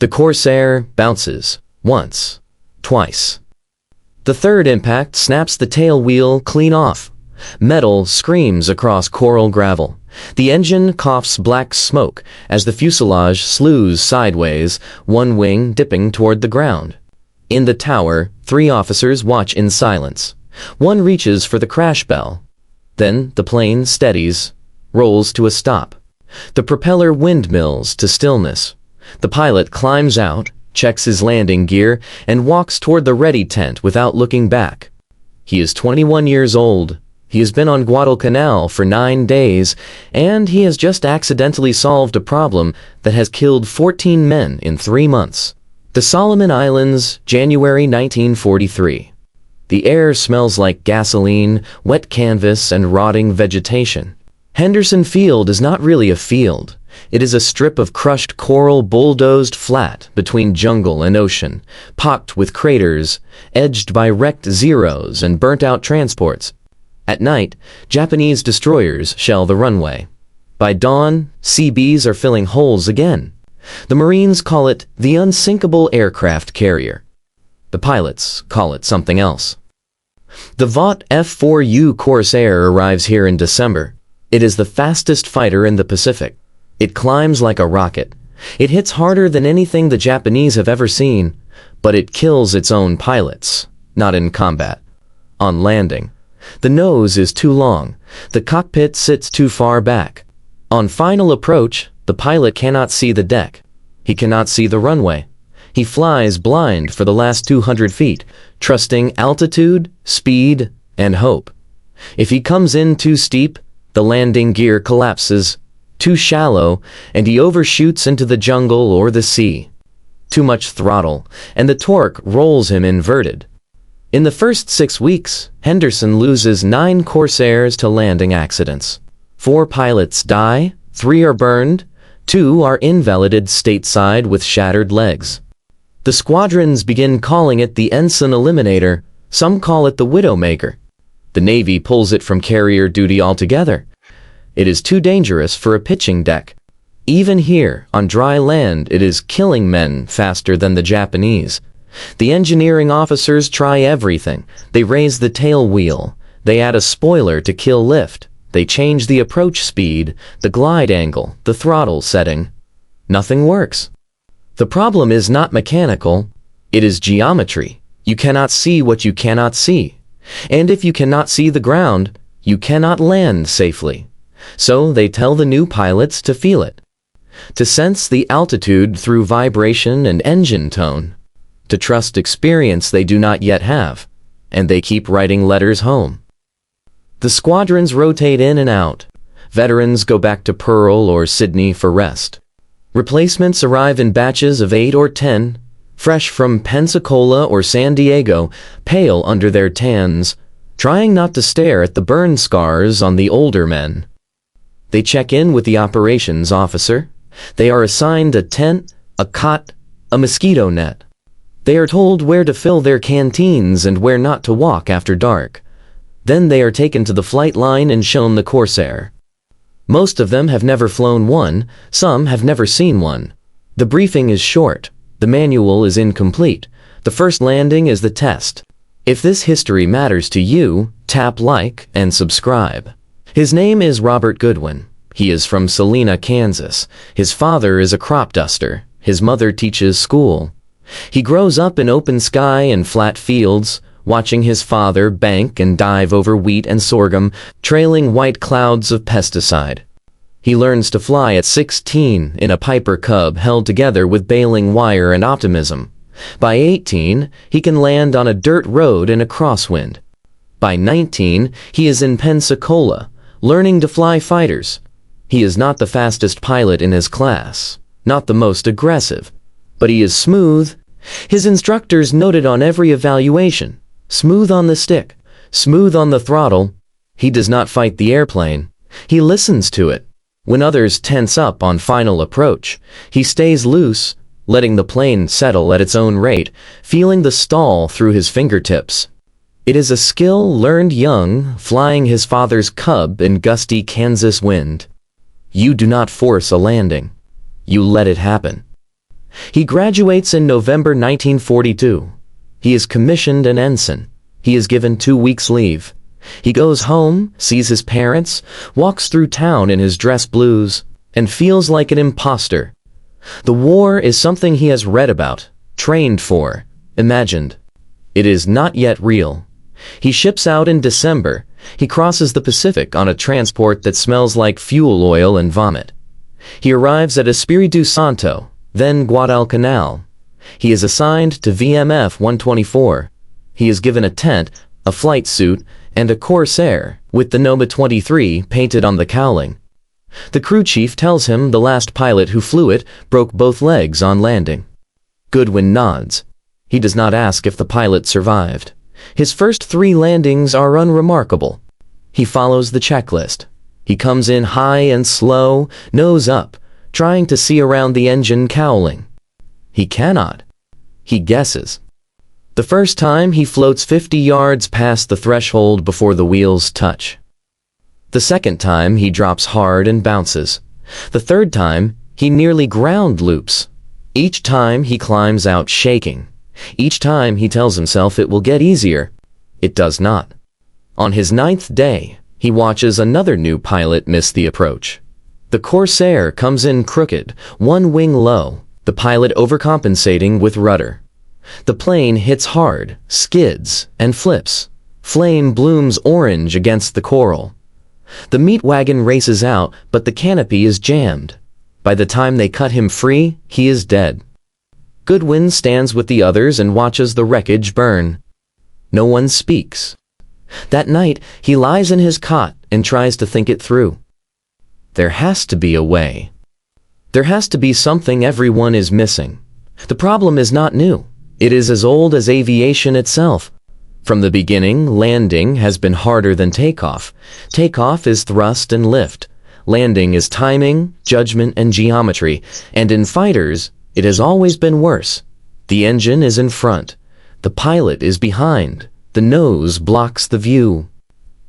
The Corsair bounces once, twice. The third impact snaps the tail wheel clean off. Metal screams across coral gravel. The engine coughs black smoke as the fuselage slews sideways, one wing dipping toward the ground. In the tower, 3 officers watch in silence. One reaches for the crash bell. Then the plane steadies, rolls to a stop. The propeller windmills to stillness. The pilot climbs out, checks his landing gear, and walks toward the ready tent without looking back. He is 21 years old. He has been on Guadalcanal for 9 days, and he has just accidentally solved a problem that has killed 14 men in 3 months. The Solomon Islands, January 1943. The air smells like gasoline, wet canvas, and rotting vegetation. Henderson Field is not really a field. It is a strip of crushed coral bulldozed flat between jungle and ocean, pocked with craters, edged by wrecked Zeros and burnt-out transports. At night, Japanese destroyers shell the runway. By dawn, CBs are filling holes again. The Marines call it the unsinkable aircraft carrier. The pilots call it something else. The Vought F4U Corsair arrives here in December. It is the fastest fighter in the Pacific. It climbs like a rocket. It hits harder than anything the Japanese have ever seen, but it kills its own pilots, not in combat. On landing, the nose is too long. The cockpit sits too far back. On final approach, the pilot cannot see the deck. He cannot see the runway. He flies blind for the last 200 feet, trusting altitude, speed, and hope. If he comes in too steep, the landing gear collapses. Too shallow, and he overshoots into the jungle or the sea. Too much throttle, and the torque rolls him inverted. In the first 6 weeks, Henderson loses 9 Corsairs to landing accidents. 4 pilots die, 3 are burned, 2 are invalided stateside with shattered legs. The squadrons begin calling it the Ensign Eliminator. Some call it the Widowmaker. The Navy pulls it from carrier duty altogether. It is too dangerous for a pitching deck. Even here, on dry land, it is killing men faster than the Japanese. The engineering officers try everything. They raise the tail wheel. They add a spoiler to kill lift. They change the approach speed, the glide angle, the throttle setting. Nothing works. The problem is not mechanical. It is geometry. You cannot see what you cannot see. And if you cannot see the ground, you cannot land safely. So they tell the new pilots to feel it, to sense the altitude through vibration and engine tone, to trust experience they do not yet have, and they keep writing letters home. The squadrons rotate in and out. Veterans go back to Pearl or Sydney for rest. Replacements arrive in batches of 8 or 10, fresh from Pensacola or San Diego, pale under their tans, trying not to stare at the burn scars on the older men. They check in with the operations officer. They are assigned a tent, a cot, a mosquito net. They are told where to fill their canteens and where not to walk after dark. Then they are taken to the flight line and shown the Corsair. Most of them have never flown one, some have never seen one. The briefing is short. The manual is incomplete. The first landing is the test. If this history matters to you, tap like and subscribe. His name is Robert Goodwin. He is from Salina, Kansas. His father is a crop duster. His mother teaches school. He grows up in open sky and flat fields, watching his father bank and dive over wheat and sorghum, trailing white clouds of pesticide. He learns to fly at 16 in a Piper Cub held together with baling wire and optimism. By 18, he can land on a dirt road in a crosswind. By 19, he is in Pensacola, learning to fly fighters. He is not the fastest pilot in his class, not the most aggressive, but he is smooth. His instructors noted on every evaluation, smooth on the stick, smooth on the throttle. He does not fight the airplane. He listens to it. When others tense up on final approach, he stays loose, letting the plane settle at its own rate, feeling the stall through his fingertips. It is a skill learned young, flying his father's Cub in gusty Kansas wind. You do not force a landing. You let it happen. He graduates in November 1942. He is commissioned an ensign. He is given 2 weeks' leave. He goes home, sees his parents, walks through town in his dress blues, and feels like an imposter. The war is something he has read about, trained for, imagined. It is not yet real. He ships out in December. He crosses the Pacific on a transport that smells like fuel oil and vomit. He arrives at Espiritu Santo, then Guadalcanal. He is assigned to VMF 124. He is given a tent, a flight suit, and a Corsair, with the Noma 23 painted on the cowling. The crew chief tells him the last pilot who flew it broke both legs on landing. Goodwin nods. He does not ask if the pilot survived. His first 3 landings are unremarkable. He follows the checklist. He comes in high and slow, nose up, trying to see around the engine cowling. He cannot. He guesses. The first time he floats 50 yards past the threshold before the wheels touch. The second time he drops hard and bounces. The third time he nearly ground loops. Each time he climbs out shaking. Each time he tells himself it will get easier. It does not. On his 9th day, he watches another new pilot miss the approach. The Corsair comes in crooked, 1 wing low, the pilot overcompensating with rudder. The plane hits hard, skids, and flips. Flame blooms orange against the coral. The meat wagon races out, but the canopy is jammed. By the time they cut him free, he is dead. Goodwin stands with the others and watches the wreckage burn. No one speaks. That night, he lies in his cot and tries to think it through. There has to be a way. There has to be something everyone is missing. The problem is not new. It is as old as aviation itself. From the beginning, landing has been harder than takeoff. Takeoff is thrust and lift. Landing is timing, judgment, and geometry. And in fighters, it has always been worse. The engine is in front. The pilot is behind. The nose blocks the view.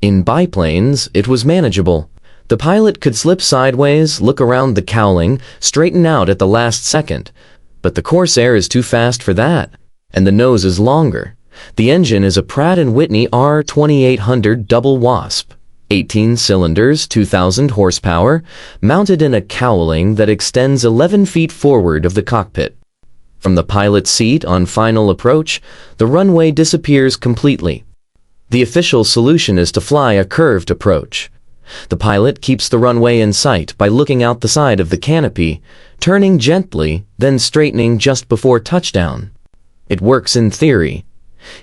In biplanes, it was manageable. The pilot could slip sideways, look around the cowling, straighten out at the last second. But the Corsair is too fast for that, and the nose is longer. The engine is a Pratt & Whitney R2800 double wasp, 18 cylinders, 2,000 horsepower, mounted in a cowling that extends 11 feet forward of the cockpit. From the pilot's seat on final approach, the runway disappears completely. The official solution is to fly a curved approach. The pilot keeps the runway in sight by looking out the side of the canopy, turning gently, then straightening just before touchdown. It works in theory.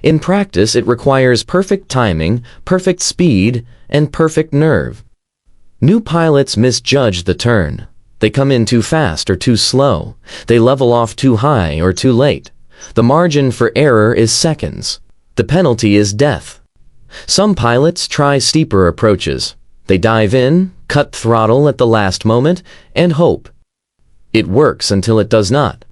In practice, it requires perfect timing, perfect speed, and perfect nerve. New pilots misjudge the turn. They come in too fast or too slow. They level off too high or too late. The margin for error is seconds. The penalty is death. Some pilots try steeper approaches. They dive in, cut throttle at the last moment, and hope. It works until it does not.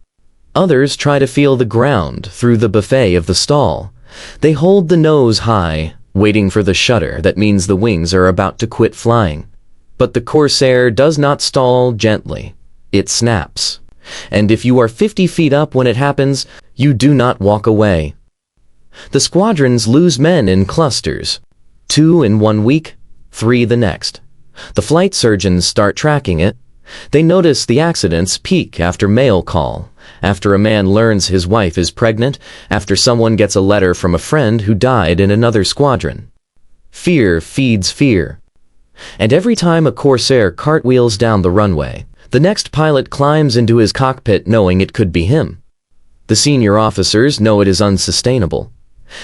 Others try to feel the ground through the buffet of the stall. They hold the nose high, waiting for the shudder that means the wings are about to quit flying. But the Corsair does not stall gently. It snaps. And if you are 50 feet up when it happens, you do not walk away. The squadrons lose men in clusters. 2 in 1 week, 3 the next. The flight surgeons start tracking it. They notice the accidents peak after mail call, after a man learns his wife is pregnant, after someone gets a letter from a friend who died in another squadron. Fear feeds fear. And every time a Corsair cartwheels down the runway, the next pilot climbs into his cockpit knowing it could be him. The senior officers know it is unsustainable.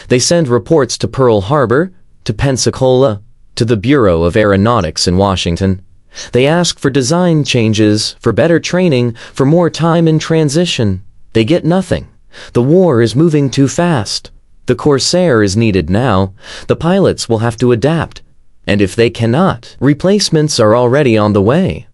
They send reports to Pearl Harbor, to Pensacola, to the Bureau of Aeronautics in Washington. They ask for design changes, for better training, for more time in transition. They get nothing. The war is moving too fast. The Corsair is needed now. The pilots will have to adapt. And if they cannot, replacements are already on the way.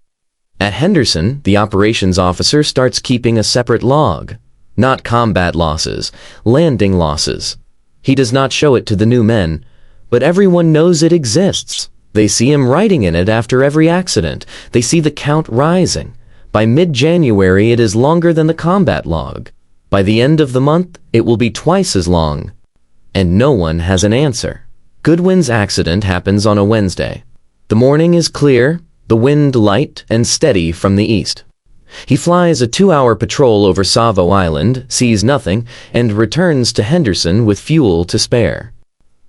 At Henderson, the operations officer starts keeping a separate log. Not combat losses, landing losses. He does not show it to the new men, but everyone knows it exists. They see him writing in it after every accident. They see the count rising. By mid-January, it is longer than the combat log. By the end of the month, it will be twice as long. And no one has an answer. Goodwin's accident happens on a Wednesday. The morning is clear, the wind light and steady from the east. He flies a 2-hour patrol over Savo Island, sees nothing, and returns to Henderson with fuel to spare.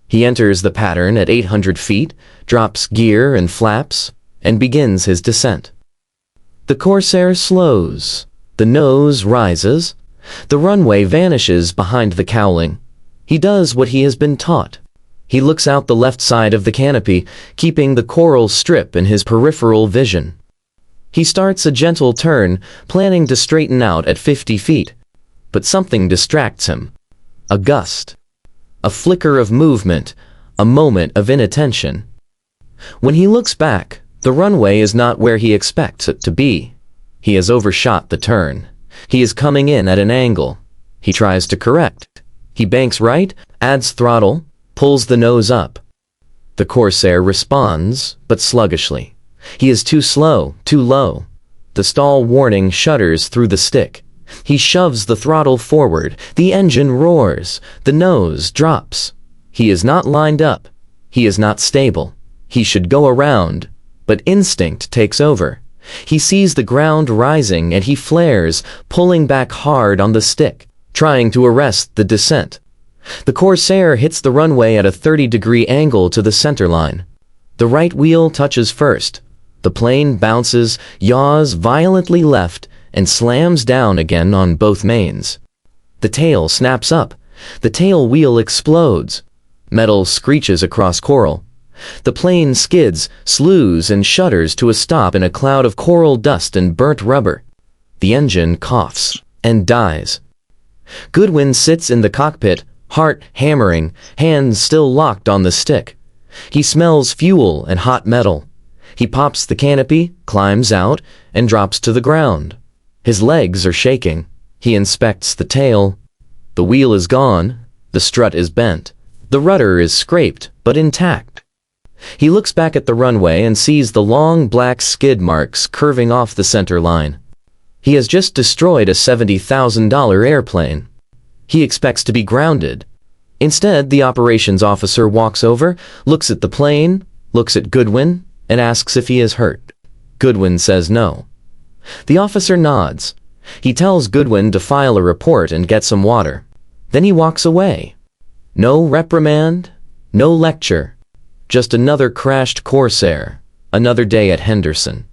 He enters the pattern at 800 feet, drops gear and flaps, and begins his descent. The Corsair slows. The nose rises. The runway vanishes behind the cowling. He does what he has been taught. He looks out the left side of the canopy, keeping the coral strip in his peripheral vision. He starts a gentle turn, planning to straighten out at 50 feet. But something distracts him. A gust. A flicker of movement. A moment of inattention. When he looks back, the runway is not where he expects it to be. He has overshot the turn. He is coming in at an angle. He tries to correct. He banks right, adds throttle, pulls the nose up. The Corsair responds, but sluggishly. He is too slow, too low. The stall warning shudders through the stick. He shoves the throttle forward. The engine roars. The nose drops. He is not lined up. He is not stable. He should go around, but instinct takes over. He sees the ground rising and he flares, pulling back hard on the stick, trying to arrest the descent. The Corsair hits the runway at a 30-degree angle to the center line. The right wheel touches first. The plane bounces, yaws violently left, and slams down again on both mains. The tail snaps up. The tail wheel explodes. Metal screeches across coral. The plane skids, slews, and shudders to a stop in a cloud of coral dust and burnt rubber. The engine coughs and dies. Goodwin sits in the cockpit, heart hammering, hands still locked on the stick. He smells fuel and hot metal. He pops the canopy, climbs out, and drops to the ground. His legs are shaking. He inspects the tail. The wheel is gone. The strut is bent. The rudder is scraped, but intact. He looks back at the runway and sees the long black skid marks curving off the center line. He has just destroyed a $70,000 airplane. He expects to be grounded. Instead, the operations officer walks over, looks at the plane, looks at Goodwin, and asks if he is hurt. Goodwin says no. The officer nods. He tells Goodwin to file a report and get some water. Then he walks away. No reprimand, no lecture. Just another crashed Corsair, another day at Henderson.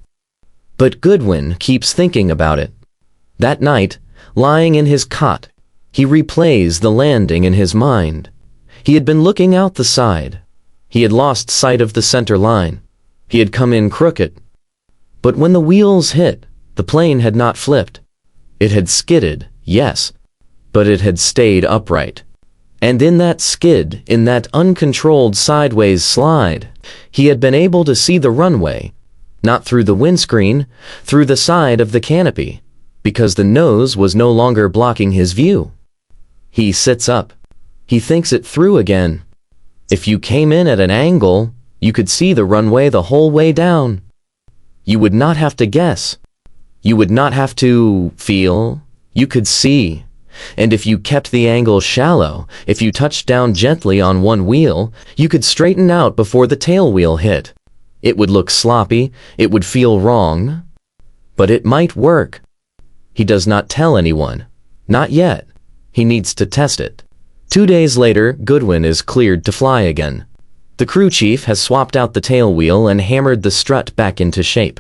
But Goodwin keeps thinking about it. That night, lying in his cot, he replays the landing in his mind. He had been looking out the side. He had lost sight of the center line. He had come in crooked. But when the wheels hit, the plane had not flipped. It had skidded, yes, but it had stayed upright. And in that skid, in that uncontrolled sideways slide, he had been able to see the runway, not through the windscreen, through the side of the canopy, because the nose was no longer blocking his view. He sits up. He thinks it through again. If you came in at an angle, you could see the runway the whole way down. You would not have to guess. You would not have to feel. You could see. And if you kept the angle shallow, if you touched down gently on one wheel, you could straighten out before the tail wheel hit. It would look sloppy, it would feel wrong, but it might work. He does not tell anyone. Not yet. He needs to test it. 2 days later, Goodwin is cleared to fly again. The crew chief has swapped out the tail wheel and hammered the strut back into shape.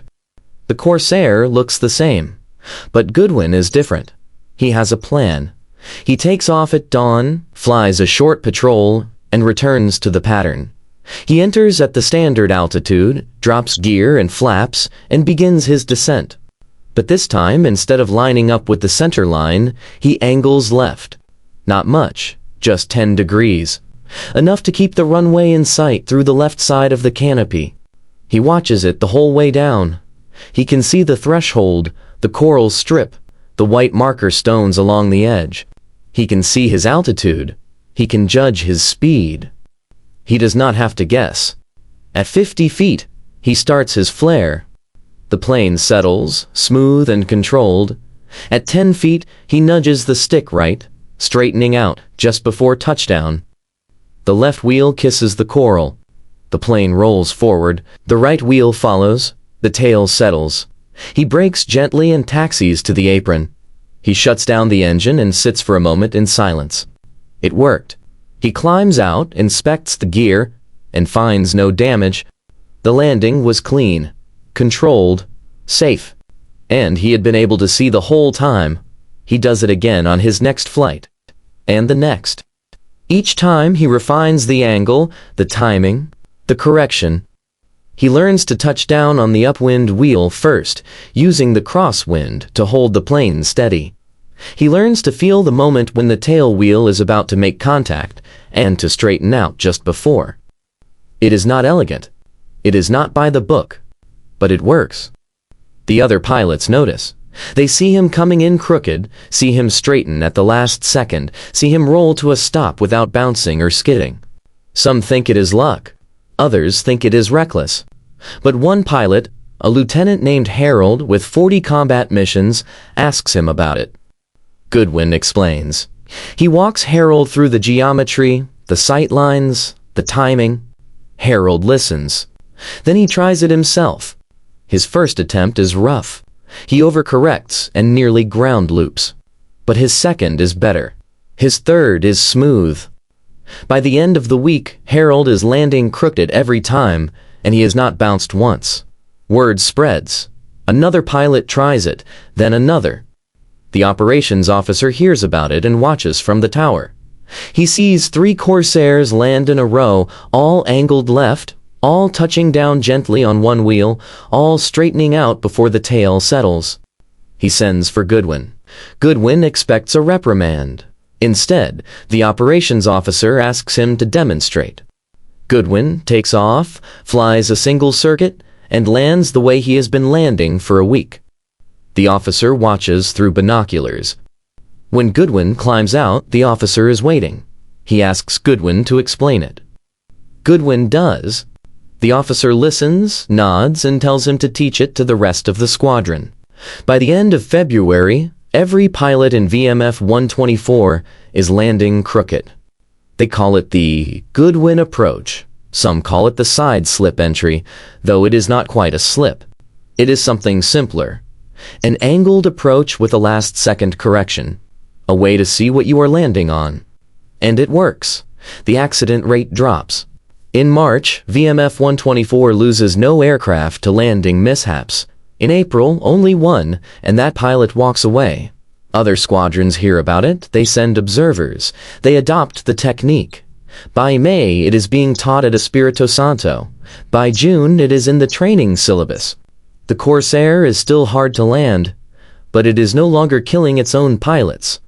The Corsair looks the same, but Goodwin is different. He has a plan. He takes off at dawn, flies a short patrol, and returns to the pattern. He enters at the standard altitude, drops gear and flaps, and begins his descent. But this time, instead of lining up with the center line, he angles left. Not much, just 10 degrees. Enough to keep the runway in sight through the left side of the canopy. He watches it the whole way down. He can see the threshold, the coral strip, the white marker stones along the edge. He can see his altitude. He can judge his speed. He does not have to guess. At 50 feet, he starts his flare. The plane settles, smooth and controlled. At 10 feet, he nudges the stick right, straightening out just before touchdown. The left wheel kisses the coral. The plane rolls forward. The right wheel follows. The tail settles. He brakes gently and taxis to the apron. He shuts down the engine and sits for a moment in silence. It worked. He climbs out, inspects the gear, and finds no damage. The landing was clean, controlled, safe, and he had been able to see the whole time. He does it again on his next flight, and the next. Each time he refines the angle, the timing, the correction. He learns to touch down on the upwind wheel first, using the crosswind to hold the plane steady. He learns to feel the moment when the tail wheel is about to make contact, and to straighten out just before. It is not elegant. It is not by the book. But it works. The other pilots notice. They see him coming in crooked, see him straighten at the last second, see him roll to a stop without bouncing or skidding. Some think it is luck. Others think it is reckless. But one pilot, a lieutenant named Harold with 40 combat missions, asks him about it. Goodwin explains. He walks Harold through the geometry, the sight lines, the timing. Harold listens. Then he tries it himself. His first attempt is rough. He overcorrects and nearly ground loops. But his second is better. His third is smooth. By the end of the week, Harold is landing crooked every time, and he has not bounced once. Word spreads. Another pilot tries it, then another. The operations officer hears about it and watches from the tower. He sees 3 Corsairs land in a row, all angled left, all touching down gently on one wheel, all straightening out before the tail settles. He sends for Goodwin. Goodwin expects a reprimand. Instead, the operations officer asks him to demonstrate. Goodwin takes off, flies a single circuit, and lands the way he has been landing for a week. The officer watches through binoculars. When Goodwin climbs out, the officer is waiting. He asks Goodwin to explain it. Goodwin does. The officer listens, nods, and tells him to teach it to the rest of the squadron. By the end of February, every pilot in VMF 124 is landing crooked. They call it the Goodwin approach. Some call it the side slip entry, though it is not quite a slip. It is something simpler. An angled approach with a last-second correction. A way to see what you are landing on. And it works. The accident rate drops. In March, VMF 124 loses no aircraft to landing mishaps. In April, only one, and that pilot walks away. Other squadrons hear about it, they send observers. They adopt the technique. By May, it is being taught at Espirito Santo. By June, it is in the training syllabus. The Corsair is still hard to land, but it is no longer killing its own pilots.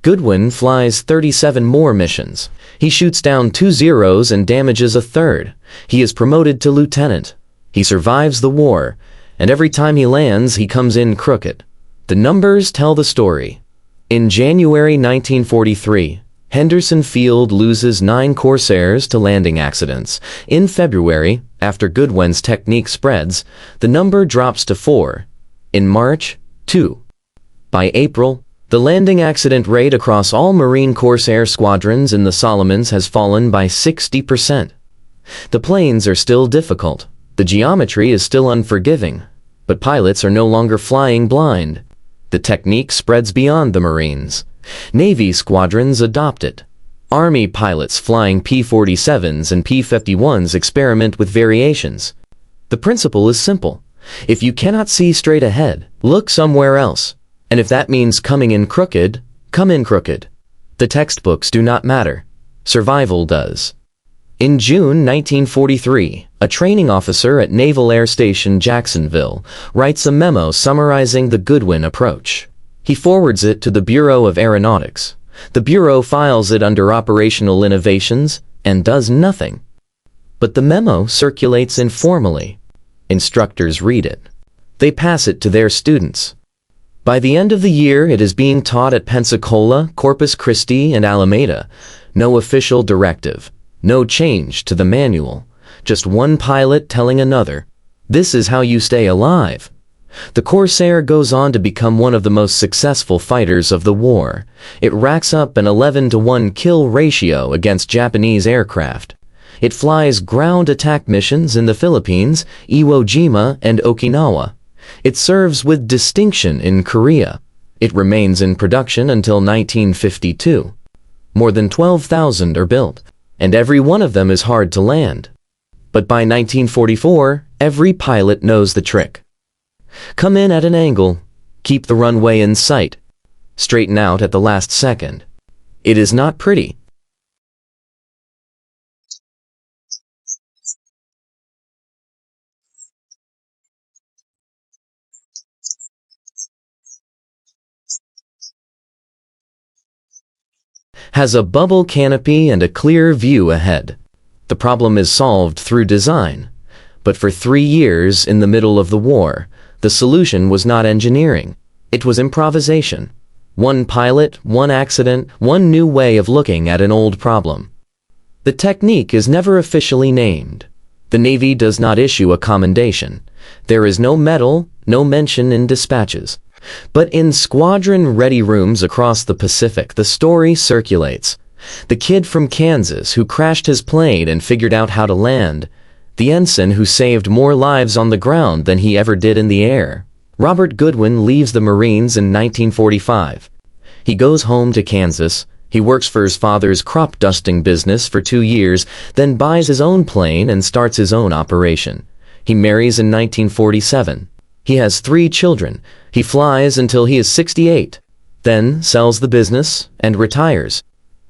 Goodwin flies 37 more missions. He shoots down 2 zeros and damages a third. He is promoted to lieutenant. He survives the war, and every time he lands, he comes in crooked. The numbers tell the story. In January 1943, Henderson Field loses 9 Corsairs to landing accidents. In February, after Goodwin's technique spreads, the number drops to 4. In March, 2. By April, the landing accident rate across all Marine Corsair squadrons in the Solomons has fallen by 60%. The planes are still difficult. The geometry is still unforgiving. But pilots are no longer flying blind. The technique spreads beyond the Marines. Navy squadrons adopt it. Army pilots flying P-47s and P-51s experiment with variations. The principle is simple. If you cannot see straight ahead, look somewhere else. And if that means coming in crooked, come in crooked. The textbooks do not matter. Survival does. In June 1943, a training officer at Naval Air Station Jacksonville writes a memo summarizing the Goodwin approach. He forwards it to the Bureau of Aeronautics. The Bureau files it under Operational Innovations and does nothing. But the memo circulates informally. Instructors read it. They pass it to their students. By the end of the year, it is being taught at Pensacola, Corpus Christi, and Alameda. No official directive. No change to the manual. Just one pilot telling another, "This is how you stay alive." The Corsair goes on to become one of the most successful fighters of the war. It racks up an 11-to-1 kill ratio against Japanese aircraft. It flies ground attack missions in the Philippines, Iwo Jima, and Okinawa. It serves with distinction in Korea. It remains in production until 1952. More than 12,000 are built, and every one of them is hard to land. But by 1944, every pilot knows the trick. Come in at an angle, keep the runway in sight, straighten out at the last second. It is not pretty. Has a bubble canopy and a clear view ahead. The problem is solved through design. But for 3 years in the middle of the war, the solution was not engineering. It was improvisation. One pilot, one accident, one new way of looking at an old problem. The technique is never officially named. The Navy does not issue a commendation. There is no medal, no mention in dispatches. But in squadron ready rooms across the Pacific, the story circulates. The kid from Kansas who crashed his plane and figured out how to land. The ensign who saved more lives on the ground than he ever did in the air. Robert Goodwin leaves the Marines in 1945. He goes home to Kansas. He works for his father's crop dusting business for 2 years, then buys his own plane and starts his own operation. He marries in 1947. He has 3 children. He flies until he is 68, then sells the business and retires.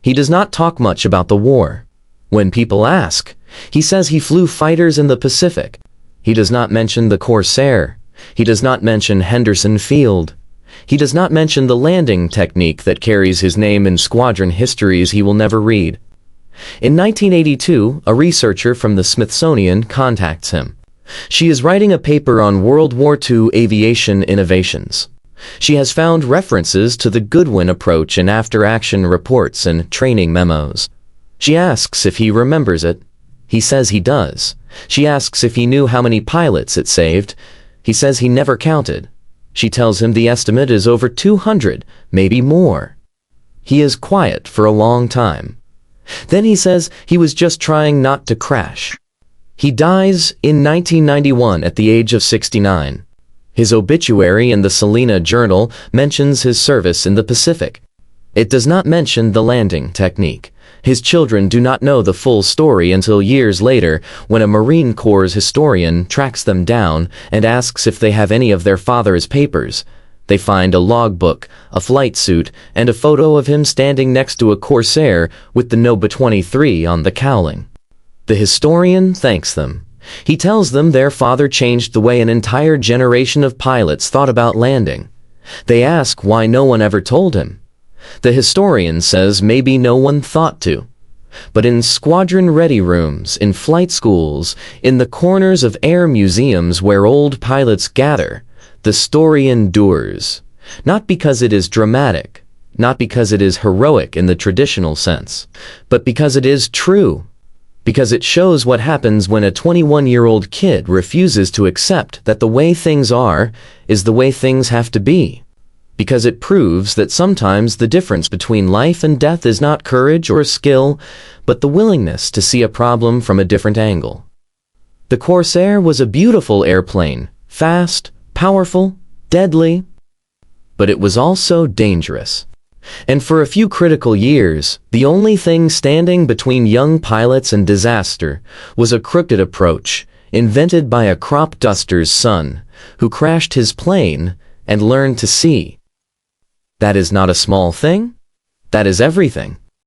He does not talk much about the war. When people ask, he says he flew fighters in the Pacific. He does not mention the Corsair. He does not mention Henderson Field. He does not mention the landing technique that carries his name in squadron histories he will never read. In 1982, a researcher from the Smithsonian contacts him. She is writing a paper on World War II aviation innovations. She has found references to the Goodwin approach in after-action reports and training memos. She asks if he remembers it. He says he does. She asks if he knew how many pilots it saved. He says he never counted. She tells him the estimate is over 200, maybe more. He is quiet for a long time. Then he says he was just trying not to crash. He dies in 1991 at the age of 69. His obituary in the Salina Journal mentions his service in the Pacific. It does not mention the landing technique. His children do not know the full story until years later, when a Marine Corps historian tracks them down and asks if they have any of their father's papers. They find a logbook, a flight suit, and a photo of him standing next to a Corsair with the Noba 23 on the cowling. The historian thanks them. He tells them their father changed the way an entire generation of pilots thought about landing. They ask why no one ever told him. The historian says maybe no one thought to. But in squadron ready rooms, in flight schools, in the corners of air museums where old pilots gather, the story endures. Not because it is dramatic, not because it is heroic in the traditional sense, but because it is true. Because it shows what happens when a 21-year-old kid refuses to accept that the way things are is the way things have to be. Because it proves that sometimes the difference between life and death is not courage or skill, but the willingness to see a problem from a different angle. The Corsair was a beautiful airplane, fast, powerful, deadly, but it was also dangerous. And for a few critical years, the only thing standing between young pilots and disaster was a crooked approach invented by a crop duster's son who crashed his plane and learned to see. That is not a small thing. That is everything.